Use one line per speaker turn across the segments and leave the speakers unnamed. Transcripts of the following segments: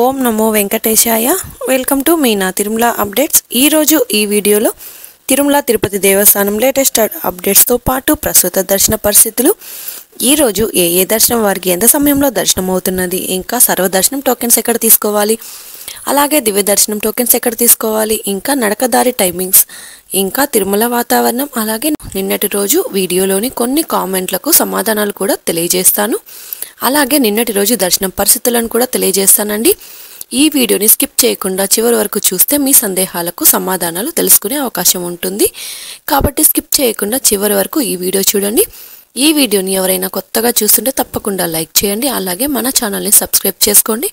Om Namo Venkatesaya. Welcome to Meena Tirumala updates. ఈరోజు ఈ వీడియోలో తిరుమల తిరుపతి దేవస్థానం లేటెస్ట్ అప్డేట్స్తో పాటు ప్రస్తుత దర్శన పరిస్థితులు, ఈరోజు ఏ దర్శనం వారికి ఎంత సమయంలో దర్శనం అవుతున్నది, ఇంకా సర్వదర్శనం టోకెన్స్ ఎక్కడ తీసుకోవాలి, అలాగే దివ్య దర్శనం టోకెన్స్ ఎక్కడ తీసుకోవాలి, ఇంకా నడకదారి టైమింగ్స్, ఇంకా తిరుమల వాతావరణం, అలాగే నిన్నటి రోజు వీడియోలోని కొన్ని కామెంట్లకు సమాధానాలు కూడా తెలియజేస్తాను. అలాగే నిన్నటి రోజు దర్శనం పరిస్థితులను కూడా తెలియజేస్తానండి. ఈ వీడియోని స్కిప్ చేయకుండా చివరి వరకు చూస్తే మీ సందేహాలకు సమాధానాలు తెలుసుకునే అవకాశం ఉంటుంది. కాబట్టి స్కిప్ చేయకుండా చివరి వరకు ఈ వీడియో చూడండి. ఈ వీడియోని ఎవరైనా కొత్తగా చూస్తుంటే తప్పకుండా లైక్ చేయండి. అలాగే మన ఛానల్ని సబ్స్క్రైబ్ చేసుకోండి.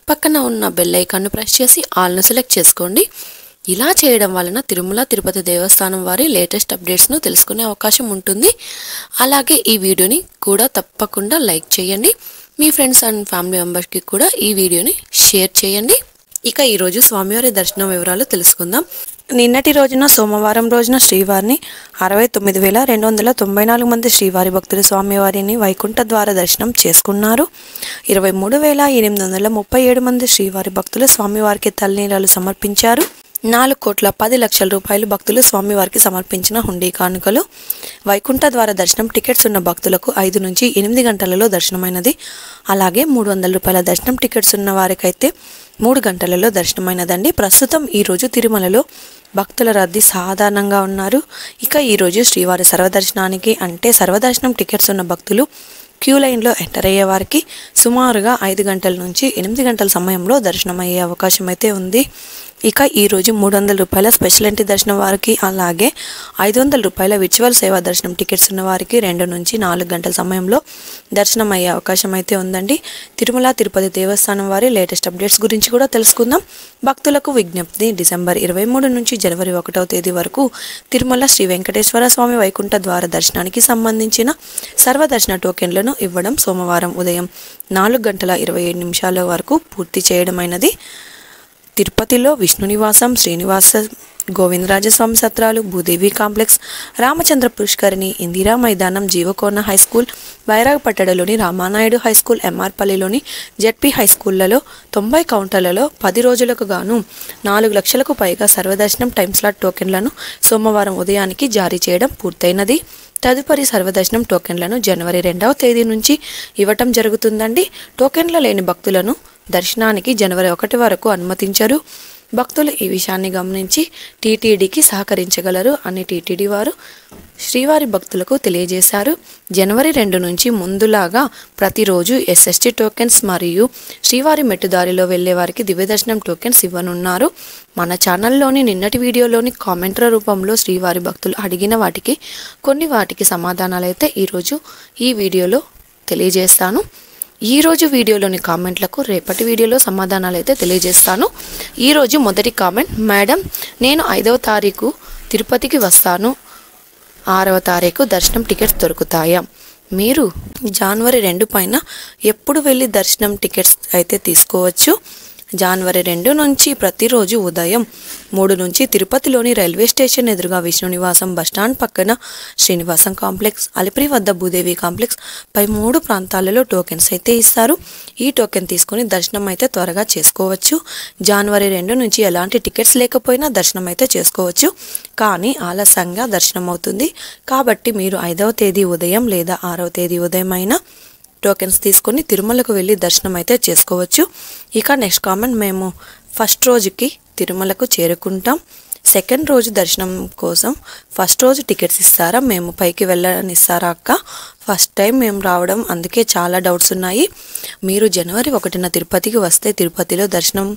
పక్కన ఉన్న బెల్ ఐకాన్ను ప్రెస్ చేసి ఆల్ను సెలెక్ట్ చేసుకోండి. ఇలా చేయడం వలన తిరుమల తిరుపతి దేవస్థానం వారి లేటెస్ట్ అప్డేట్స్ను తెలుసుకునే అవకాశం ఉంటుంది. అలాగే ఈ వీడియోని కూడా తప్పకుండా లైక్ చేయండి. మీ ఫ్రెండ్స్ అండ్ ఫ్యామిలీ మెంబర్స్కి కూడా ఈ వీడియోని షేర్ చేయండి. ఇక ఈరోజు స్వామివారి దర్శనం వివరాలు తెలుసుకుందాం. నిన్నటి రోజున సోమవారం రోజున శ్రీవారిని 69,294 మంది శ్రీవారి భక్తులు స్వామివారిని వైకుంఠ ద్వార దర్శనం చేసుకున్నారు. 23,837 మంది శ్రీవారి భక్తులు స్వామివారికి తలనీలాలు సమర్పించారు. 4,10,00,000 రూపాయలు భక్తులు స్వామివారికి సమర్పించిన హుండీ కానుకలు. వైకుంఠ ద్వార దర్శనం టికెట్స్ ఉన్న భక్తులకు 5 నుంచి 8 గంటలలో దర్శనమైనది. అలాగే 300 రూపాయల దర్శనం టికెట్స్ ఉన్న వారికైతే 3 గంటలలో దర్శనమైనదండి. ప్రస్తుతం ఈరోజు తిరుమలలో భక్తుల రద్దీ సాధారణంగా ఉన్నారు. ఇక ఈరోజు శ్రీవారి సర్వదర్శనానికి అంటే సర్వదర్శనం టికెట్స్ ఉన్న భక్తులు క్యూ లైన్లో ఎంటర్ అయ్యే వారికి సుమారుగా 5 గంటల నుంచి 8 గంటల సమయంలో దర్శనం అయ్యే అవకాశం అయితే ఉంది. ఇక ఈరోజు 300 రూపాయల స్పెషల్ ఎంట్రీ దర్శనం వారికి, అలాగే 500 రూపాయల విర్చువల్ సేవా దర్శనం టికెట్స్ ఉన్న వారికి 2 నుంచి 4 గంటల సమయంలో దర్శనం అయ్యే అవకాశం అయితే ఉందండి. తిరుమల తిరుపతి దేవస్థానం వారి లేటెస్ట్ అప్డేట్స్ గురించి కూడా తెలుసుకుందాం. భక్తులకు విజ్ఞప్తి: డిసెంబర్ 23 నుంచి జనవరి 1వ తేదీ వరకు తిరుమల శ్రీ వెంకటేశ్వర స్వామి వైకుంఠ ద్వార దర్శనానికి సంబంధించిన సర్వదర్శన టోకెన్లను ఇవ్వడం సోమవారం ఉదయం 4:27 వరకు పూర్తి చేయడమైనది. తిరుపతిలో విష్ణు నివాసం, శ్రీనివాస గోవిందరాజస్వామి సత్రాలు, Bhudevi complex, Ramachandra Pushkarini, Indira Maidanam, Jeevakona high school, బైరాగపట్టడలోని రామానాయుడు హై స్కూల్, ఎంఆర్పల్లిలోని జెడ్పీ హై స్కూళ్లలో 90 కౌంటర్లలో 10 రోజులకు గాను 4 లక్షలకు పైగా సర్వదర్శనం టైమ్ స్లాట్ టోకెన్లను సోమవారం ఉదయానికి జారీ చేయడం పూర్తయినది. తదుపరి సర్వదర్శనం టోకెన్లను జనవరి 2వ తేదీ నుంచి ఇవ్వటం జరుగుతుందండి. టోకెన్ల లేని భక్తులను దర్శనానికి జనవరి 1 వరకు అనుమతించరు. భక్తులు ఈ విషయాన్ని గమనించి టీటీడీకి సహకరించగలరు అని టీటీడీ వారు శ్రీవారి భక్తులకు తెలియజేశారు. జనవరి 2 నుంచి ముందులాగా ప్రతిరోజు ఎస్ఎస్టీ టోకెన్స్ మరియు శ్రీవారి మెట్టుదారిలో వెళ్లే వారికి దివ్య దర్శనం టోకెన్స్ ఇవ్వనున్నారు. మన ఛానల్లోని నిన్నటి వీడియోలోని కామెంట్ల రూపంలో శ్రీవారి భక్తులు అడిగిన వాటికి సమాధానాలు అయితే ఈరోజు ఈ వీడియోలో తెలియజేస్తాను. ఈరోజు వీడియోలోని కామెంట్లకు రేపటి వీడియోలో సమాధానాలు అయితే తెలియజేస్తాను. ఈరోజు మొదటి కామెంట్: మేడం, నేను 5వ తారీఖు తిరుపతికి వస్తాను, 6వ తారీఖు దర్శనం టికెట్స్ దొరుకుతాయా? మీరు జనవరి 2 పైన ఎప్పుడు వెళ్ళి దర్శనం టికెట్స్ అయితే తీసుకోవచ్చు. జనవరి 2 నుంచి ప్రతిరోజు ఉదయం 3 నుంచి తిరుపతిలోని రైల్వే స్టేషన్ ఎదురుగా విష్ణు నివాసం, బస్టాండ్ పక్కన శ్రీనివాసం కాంప్లెక్స్, అలిపిరి వద్ద భూదేవి కాంప్లెక్స్ పై 3 ప్రాంతాలలో టోకెన్స్ అయితే ఇస్తారు. ఈ టోకెన్ తీసుకుని దర్శనం అయితే త్వరగా చేసుకోవచ్చు. జనవరి 2 నుంచి ఎలాంటి టికెట్స్ లేకపోయినా దర్శనం అయితే చేసుకోవచ్చు, కానీ ఆలస్యంగా దర్శనం అవుతుంది. కాబట్టి మీరు 5వ తేదీ ఉదయం లేదా 6వ తేదీ ఉదయం అయినా టోకెన్స్ తీసుకొని తిరుమలకు వెళ్ళి దర్శనం అయితే చేసుకోవచ్చు. ఇక నెక్స్ట్ కామెంట్: మేము ఫస్ట్ రోజుకి తిరుమలకు చేరుకుంటాం, సెకండ్ రోజు దర్శనం కోసం ఫస్ట్ రోజు టికెట్స్ ఇస్తారా? మేము పైకి వెళ్ళనిస్తారా అక్క? ఫస్ట్ టైం మేము రావడం, అందుకే చాలా డౌట్స్ ఉన్నాయి. మీరు జనవరి 1న తిరుపతికి వస్తే తిరుపతిలో దర్శనం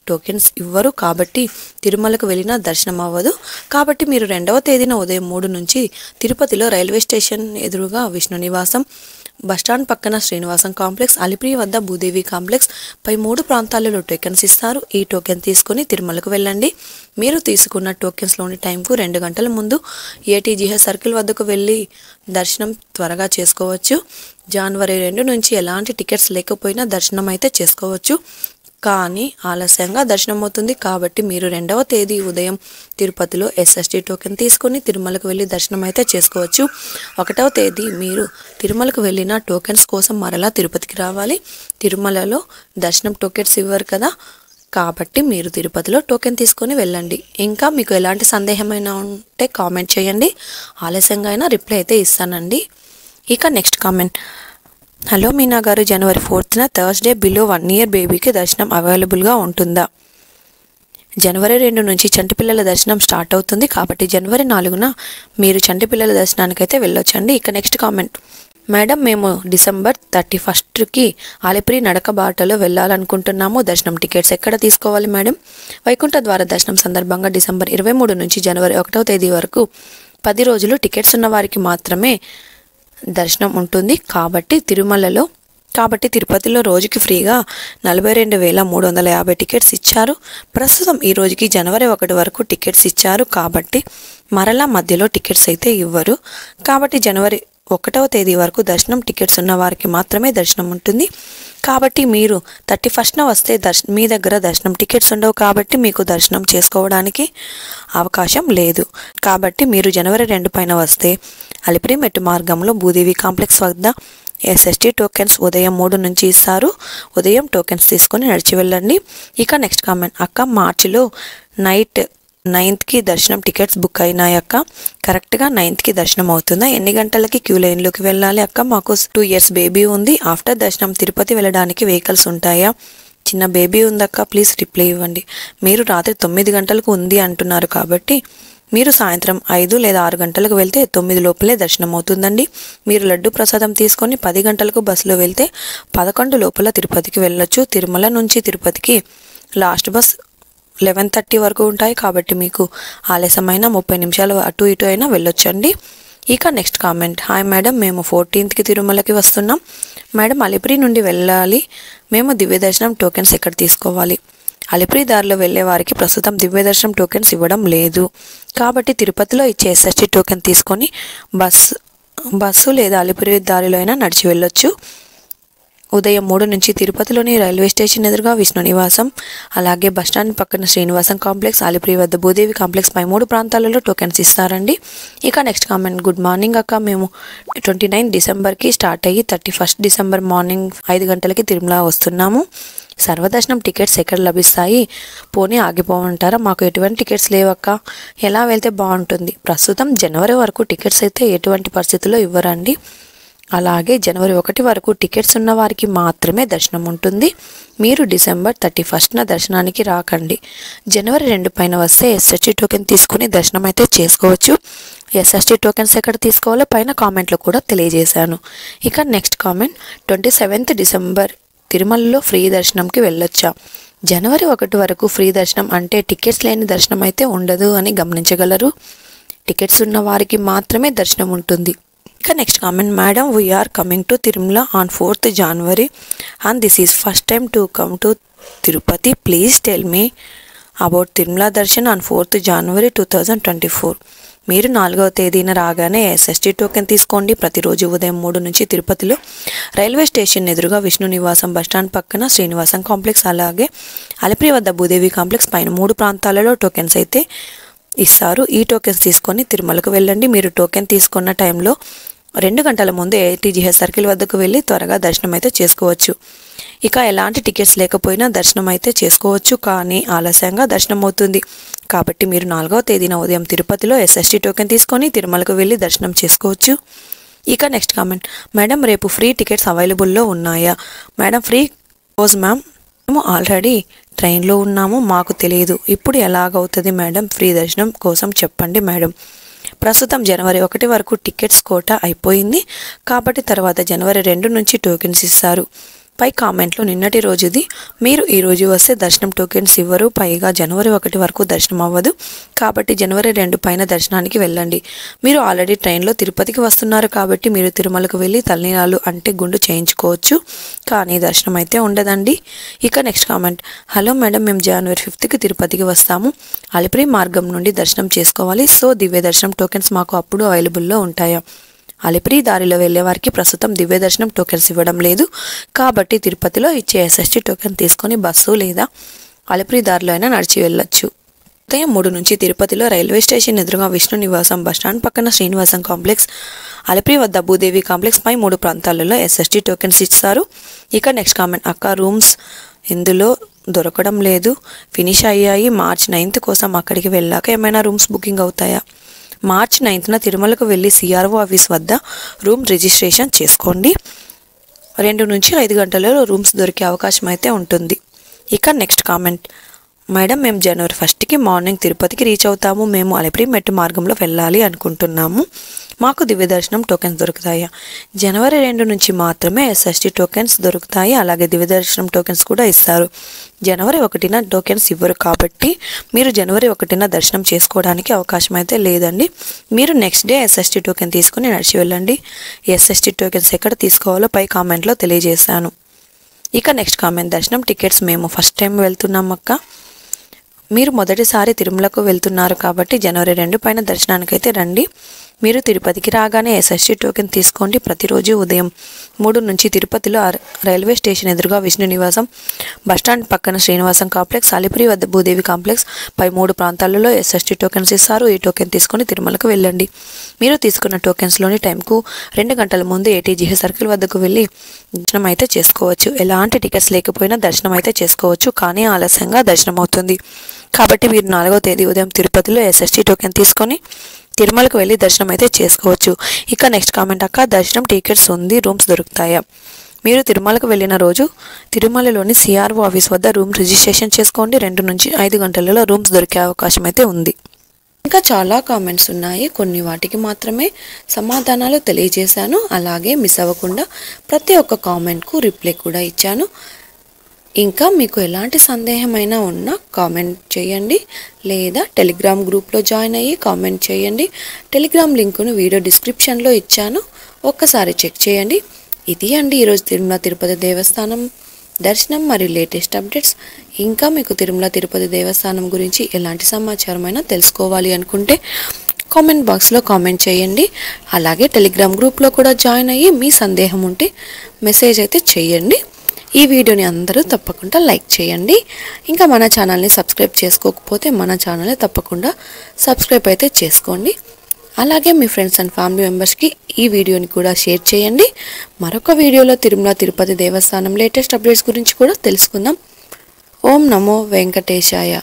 టోకెన్స్ ఇవ్వరు, కాబట్టి తిరుమలకు వెళ్ళినా దర్శనం అవ్వదు. కాబట్టి మీరు 2వ తేదీన ఉదయం 3 నుంచి తిరుపతిలో రైల్వే స్టేషన్ ఎదురుగా విష్ణు నివాసం, బస్టాండ్ పక్కన శ్రీనివాసం కాంప్లెక్స్, అలిపిరి వద్ద భూదేవి కాంప్లెక్స్ పై 3 ప్రాంతాలలో టోకెన్స్ ఇస్తారు. ఈ టోకెన్ తీసుకుని తిరుమలకు వెళ్ళండి. మీరు తీసుకున్న టోకెన్స్లోని టైంకు 2 గంటల ముందు ఏటీజీహెచ్ సర్కిల్ వద్దకు వెళ్ళి దర్శనం త్వరగా చేసుకోవచ్చు. జనవరి 2 నుంచి ఎలాంటి టికెట్స్ లేకపోయినా దర్శనం అయితే చేసుకోవచ్చు. కానీ ఆలస్యంగా దర్శనం అవుతుంది. కాబట్టి మీరు 2వ తేదీ ఉదయం తిరుపతిలో ఎస్ఎస్టీ టోకెన్ తీసుకొని తిరుమలకు వెళ్ళి దర్శనం అయితే చేసుకోవచ్చు. 1వ తేదీ మీరు తిరుమలకు వెళ్ళిన టోకెన్స్ కోసం మరలా తిరుపతికి రావాలి. తిరుమలలో దర్శనం టోకెన్స్ ఇవ్వరు కదా, కాబట్టి మీరు తిరుపతిలో టోకెన్ తీసుకొని వెళ్ళండి. ఇంకా మీకు ఎలాంటి సందేహమైనా ఉంటే కామెంట్ చేయండి, ఆలస్యంగా అయినా రిప్లై అయితే ఇస్తానండి. ఇక నెక్స్ట్ కామెంట్, హలో మీనా గారు, జనవరి 4th థర్స్డే బిలో 1 year బేబీకి దర్శనం అవైలబుల్గా ఉంటుందా? జనవరి 2 నుంచి చంటి పిల్లల దర్శనం స్టార్ట్ అవుతుంది. కాబట్టి జనవరి 4న మీరు చంటి పిల్లల దర్శనానికైతే వెళ్ళొచ్చండి. ఇక నెక్స్ట్ కామెంట్, మేడం మేము డిసెంబర్ 31కి అలిపిరి నడక బాటలో వెళ్ళాలనుకుంటున్నాము. దర్శనం టికెట్స్ ఎక్కడ తీసుకోవాలి మేడం? వైకుంఠ ద్వార దర్శనం సందర్భంగా డిసెంబర్ 23 నుంచి జనవరి 1వ తేదీ వరకు 10 రోజులు టికెట్స్ ఉన్న వారికి మాత్రమే దర్శనం ఉంటుంది. కాబట్టి తిరుపతిలో రోజుకి ఫ్రీగా 42,350 టికెట్స్ ఇచ్చారు. ప్రస్తుతం ఈ రోజుకి జనవరి 1 వరకు టికెట్స్ ఇచ్చారు. కాబట్టి మరలా మధ్యలో టికెట్స్ అయితే ఇవ్వరు. కాబట్టి జనవరి 1వ తేదీ వరకు దర్శనం టికెట్స్ ఉన్న వారికి మాత్రమే దర్శనం ఉంటుంది. కాబట్టి మీరు 31న వస్తే మీ దగ్గర దర్శనం టికెట్స్ ఉండవు. కాబట్టి మీకు దర్శనం చేసుకోవడానికి అవకాశం లేదు. కాబట్టి మీరు జనవరి 2 పైన వస్తే అలిపిరి మెట్టు మార్గంలో భూదేవి కాంప్లెక్స్ వద్ద ఎస్ఎస్టీ టోకెన్స్ ఉదయం 3 నుంచి ఇస్తారు. ఉదయం టోకెన్స్ తీసుకొని నడిచి వెళ్ళండి. ఇక నెక్స్ట్ కామెంట్, అక్క మార్చిలో నైట్ 9th దర్శనం టికెట్స్ బుక్ అయినాయి అక్క, కరెక్ట్గా 9th దర్శనం అవుతుందా? ఎన్ని గంటలకి క్యూ లైన్లోకి వెళ్ళాలి అక్క? మాకు 2 years బేబీ ఉంది. ఆఫ్టర్ దర్శనం తిరుపతి వెళ్ళడానికి వెహికల్స్ ఉంటాయా? చిన్న బేబీ ఉందక్క, ప్లీజ్ రిప్లై ఇవ్వండి. మీరు రాత్రి 9 గంటలకు ఉంది అంటున్నారు. కాబట్టి మీరు సాయంత్రం 5 లేదా 6 గంటలకు వెళ్తే 9 లోపలే దర్శనం అవుతుందండి. మీరు లడ్డు ప్రసాదం తీసుకొని 10 గంటలకు బస్సులో వెళ్తే 11 లోపల తిరుపతికి వెళ్ళొచ్చు. తిరుమల నుంచి తిరుపతికి లాస్ట్ బస్ 11:30 వరకు ఉంటాయి. కాబట్టి మీకు ఆలస్యమైన 30 నిమిషాలు అటు ఇటు అయినా వెళ్ళొచ్చండి. ఇక నెక్స్ట్ కామెంట్, హాయ్ మేడం, మేము 14th తిరుమలకి వస్తున్నాం మేడం. అలిపిరి నుండి వెళ్ళాలి. మేము దివ్య దర్శనం టోకెన్స్ ఎక్కడ తీసుకోవాలి? అలిపిరి దారిలో వెళ్ళే వారికి ప్రస్తుతం దివ్య దర్శనం టోకెన్స్ ఇవ్వడం లేదు. కాబట్టి తిరుపతిలో ఇచ్చే ఎస్ఎస్టీ టోకెన్ తీసుకొని బస్సు లేదా అలిపిరి దారిలో అయినా నడిచి వెళ్ళొచ్చు. ఉదయం 3 నుంచి తిరుపతిలోని రైల్వే స్టేషన్ ఎదురుగా విష్ణు నివాసం, అలాగే బస్టాండ్ పక్కన శ్రీనివాసం కాంప్లెక్స్, అలిపిరి వద్ద భూదేవి కాంప్లెక్స్ పై 3 ప్రాంతాలలో టోకెన్స్ ఇస్తారండి. ఇక నెక్స్ట్ కామెంట్, గుడ్ మార్నింగ్ అక్క, మేము 29 డిసెంబర్కి స్టార్ట్ అయ్యి 31 డిసెంబర్ మార్నింగ్ 5 గంటలకి తిరుమల వస్తున్నాము. సర్వదర్శనం టికెట్స్ ఎక్కడ లభిస్తాయి? పోనీ ఆగిపోమంటారా? మాకు ఎటువంటి టికెట్స్ లేవక్క, ఎలా వెళ్తే బాగుంటుంది? ప్రస్తుతం జనవరి వరకు టికెట్స్ అయితే ఎటువంటి పరిస్థితుల్లో ఇవ్వరండి. అలాగే జనవరి 1 వరకు టికెట్స్ ఉన్న వారికి మాత్రమే దర్శనం ఉంటుంది. మీరు డిసెంబర్ 31న దర్శనానికి రాకండి. జనవరి 2 పైన వస్తే ఎస్ఎస్టీ టోకెన్ తీసుకుని దర్శనం అయితే చేసుకోవచ్చు. ఎస్ఎస్టీ టోకెన్స్ ఎక్కడ తీసుకోవాలో పైన కామెంట్లో కూడా తెలియజేశాను. ఇక నెక్స్ట్ కామెంట్, 27th డిసెంబర్ తిరుమలలో ఫ్రీ దర్శనంకి వెళ్ళొచ్చా? జనవరి 1 వరకు ఫ్రీ దర్శనం అంటే టికెట్స్ లేని దర్శనం అయితే ఉండదు అని గమనించగలరు. టికెట్స్ ఉన్న వారికి మాత్రమే దర్శనం ఉంటుంది. ఇక next comment, madam, we're coming to Tirumala on 4th January and this is first time to come to Tirupati. Please tell me about Tirumala Darshan on 4th January 2024. మీరు 4వ తేదీన రాగానే ఎస్ఎస్టీ టోకెన్ తీసుకోండి. ప్రతిరోజు ఉదయం 3 నుంచి తిరుపతిలో రైల్వే స్టేషన్ ఎదురుగా విష్ణు నివాసం, బస్టాండ్ పక్కన శ్రీనివాసం కాంప్లెక్స్, అలాగే అలిపిరి వద్ద భూదేవి కాంప్లెక్స్ పైన 3 ప్రాంతాలలో టోకెన్స్ అయితే ఇస్తారు. ఈ టోకెన్స్ తీసుకొని తిరుమలకు వెళ్ళండి. మీరు టోకెన్ తీసుకున్న టైంలో 2 గంటల ముందు ఏటీజీహెచ్ సర్కిల్ వద్దకు వెళ్ళి త్వరగా దర్శనం అయితే చేసుకోవచ్చు. ఇక ఎలాంటి టికెట్స్ లేకపోయినా దర్శనం అయితే చేసుకోవచ్చు, కానీ ఆలస్యంగా దర్శనం అవుతుంది. కాబట్టి మీరు 4వ తేదీన ఉదయం తిరుపతిలో ఎస్ఎస్టీ టోకెన్ తీసుకొని తిరుమలకు వెళ్ళి దర్శనం చేసుకోవచ్చు. ఇక నెక్స్ట్ కామెంట్, మేడం, రేపు ఫ్రీ టికెట్స్ అవైలబుల్లో ఉన్నాయా? మేడం, ఫ్రీ రోజు మ్యామ్, మేము ఆల్రెడీ ట్రైన్లో ఉన్నాము, మాకు తెలియదు. ఇప్పుడు ఎలాగవుతుంది మేడం? ఫ్రీ దర్శనం కోసం చెప్పండి మేడం. ప్రస్తుతం జనవరి 1 వరకు టికెట్స్ కోటా అయిపోయింది. కాబట్టి తర్వాత జనవరి 2 నుంచి టోకెన్స్ ఇస్తారు. పై కామెంట్లో నిన్నటి రోజుది. మీరు ఈ రోజు వస్తే దర్శనం టోకెన్స్ ఇవ్వరు. పైగా జనవరి 1 వరకు దర్శనం అవ్వదు. కాబట్టి జనవరి 2 పైన దర్శనానికి వెళ్ళండి. మీరు ఆల్రెడీ ట్రైన్లో తిరుపతికి వస్తున్నారు. కాబట్టి మీరు తిరుమలకు వెళ్ళి తలనీలాలు అంటే గుండు చేయించుకోవచ్చు, కానీ దర్శనం అయితే ఉండదండి. ఇక నెక్స్ట్ కామెంట్, హలో మేడం, మేము జనవరి 5th తిరుపతికి వస్తాము. అలిపిరి మార్గం నుండి దర్శనం చేసుకోవాలి. సో దివ్య దర్శనం టోకెన్స్ మాకు అప్పుడు అవైలబుల్లో ఉంటాయా? అలిపిరి దారిలో వెళ్ళే వారికి ప్రస్తుతం దివ్య దర్శనం టోకెన్స్ ఇవ్వడం లేదు కాబట్టి తిరుపతిలో ఇచ్చే ఎస్ఎస్టీ టోకెన్ తీసుకొని బస్సు లేదా అలిపిరి దారిలో అయినా నడిచి వెళ్ళొచ్చు. ఉదయం 3 నుంచి తిరుపతిలో రైల్వే స్టేషన్ ఎదురుగా విష్ణు నివాసం, బస్టాండ్ పక్కన శ్రీనివాసం కాంప్లెక్స్, అలిపిరి వద్ద భూదేవి కాంప్లెక్స్ పై 3 ప్రాంతాలలో ఎస్ఎస్టీ టోకెన్స్ ఇస్తారు. ఇక నెక్స్ట్ కామెంట్, అక్క రూమ్స్ ఇందులో దొరకడం లేదు, ఫినిష్ అయ్యాయి. మార్చ్ 9th కోసం అక్కడికి వెళ్ళాక ఏమైనా రూమ్స్ బుకింగ్ అవుతాయా? మార్చ్ 9th తిరుమలకు వెళ్ళి సిఆర్ఓ ఆఫీస్ వద్ద రూమ్ రిజిస్ట్రేషన్ చేసుకోండి. 2 నుంచి 5 గంటలలో రూమ్స్ దొరికే అవకాశం అయితే ఉంటుంది. ఇక నెక్స్ట్ కామెంట్, మేడం మేము జనవరి 1st మార్నింగ్ తిరుపతికి రీచ్ అవుతాము. మేము అలిపిరి మెట్టు మార్గంలో వెళ్ళాలి అనుకుంటున్నాము. మాకు దివ్య దర్శనం టోకెన్స్ దొరుకుతాయా? జనవరి 2 నుంచి మాత్రమే ఎస్ఎస్టీ టోకెన్స్ దొరుకుతాయి. అలాగే దివ్య దర్శనం టోకెన్స్ కూడా ఇస్తారు. జనవరి 1న టోకెన్స్ ఇవ్వరు కాబట్టి మీరు జనవరి 1న దర్శనం చేసుకోవడానికి అవకాశం అయితే లేదండి. మీరు నెక్స్ట్ డే ఎస్ఎస్టీ టోకెన్ తీసుకుని నడిచి వెళ్ళండి. ఎస్ఎస్టీ టోకెన్స్ ఎక్కడ తీసుకోవాలో పై కామెంట్లో తెలియజేశాను. ఇక నెక్స్ట్ కామెంట్, దర్శనం టికెట్స్ మేము ఫస్ట్ టైం వెళ్తున్నాం అక్క. మీరు మొదటిసారి తిరుమలకు వెళ్తున్నారు కాబట్టి జనవరి 2 పైన దర్శనానికైతే రండి. మీరు తిరుపతికి రాగానే ఎస్ఎస్టీ టోకెన్ తీసుకోండి. ప్రతిరోజు ఉదయం 3 నుంచి తిరుపతిలో రైల్వే స్టేషన్ ఎదురుగా విష్ణు నివాసం, బస్టాండ్ పక్కన శ్రీనివాసం కాంప్లెక్స్, అలిపిరి వద్ద భూదేవి కాంప్లెక్స్ పై 3 ప్రాంతాలలో ఎస్ఎస్టీ టోకెన్స్ ఇస్తారు. ఈ టోకెన్ తీసుకొని తిరుమలకు వెళ్ళండి. మీరు తీసుకున్న టోకెన్స్లోని టైంకు 2 గంటల ముందు ఏటీజీహెచ్ సర్కిల్ వద్దకు వెళ్ళి దర్శనం అయితే చేసుకోవచ్చు. ఎలాంటి టికెట్స్ లేకపోయినా దర్శనం అయితే చేసుకోవచ్చు, కానీ ఆలస్యంగా దర్శనం అవుతుంది. కాబట్టి మీరు 4వ తేదీ ఉదయం తిరుపతిలో ఎస్ఎస్టీ టోకెన్ తీసుకొని తిరుమలకు వెళ్ళి దర్శనం అయితే చేసుకోవచ్చు. ఇక నెక్స్ట్ కామెంట్, అక్క దర్శనం టికెట్స్ ఉంది, రూమ్స్ దొరుకుతాయా? మీరు తిరుమలకు వెళ్ళిన రోజు తిరుమలలోని సిఆర్ఓ ఆఫీస్ వద్ద రూమ్ రిజిస్ట్రేషన్ చేసుకోండి. 2 నుంచి 5 గంటలలో రూమ్స్ దొరికే అవకాశం అయితే ఉంది. ఇంకా చాలా కామెంట్స్ ఉన్నాయి, కొన్ని వాటికి మాత్రమే సమాధానాలు తెలియజేశాను. అలాగే మిస్ అవ్వకుండా ప్రతి ఒక్క కామెంట్కు రిప్లై కూడా ఇచ్చాను. ఇంకా మీకు ఎలాంటి సందేహమైనా ఉన్నా కామెంట్ చేయండి, లేదా టెలిగ్రామ్ గ్రూప్లో జాయిన్ అయ్యి కామెంట్ చేయండి. టెలిగ్రామ్ లింకును వీడియో డిస్క్రిప్షన్లో ఇచ్చాను, ఒక్కసారి చెక్ చేయండి. ఇది అండి ఈరోజు తిరుమల తిరుపతి దేవస్థానం దర్శనం మరియు లేటెస్ట్ అప్డేట్స్. ఇంకా మీకు తిరుమల తిరుపతి దేవస్థానం గురించి ఎలాంటి సమాచారమైనా తెలుసుకోవాలి అనుకుంటే కామెంట్ బాక్స్లో కామెంట్ చేయండి. అలాగే టెలిగ్రామ్ గ్రూప్లో కూడా జాయిన్ అయ్యి మీ సందేహం ఉంటే మెసేజ్ అయితే చేయండి. ఈ వీడియోని అందరూ తప్పకుండా లైక్ చేయండి. ఇంకా మన ఛానల్ని సబ్స్క్రైబ్ చేసుకోకపోతే మన ఛానల్ని తప్పకుండా సబ్స్క్రైబ్ అయితే చేసుకోండి. అలాగే మీ ఫ్రెండ్స్ అండ్ ఫ్యామిలీ మెంబర్స్కి ఈ వీడియోని కూడా షేర్ చేయండి. మరొక వీడియోలో తిరుమల తిరుపతి దేవస్థానం లేటెస్ట్ అప్డేట్స్ గురించి కూడా తెలుసుకుందాం. ఓం నమో వెంకటేశాయ.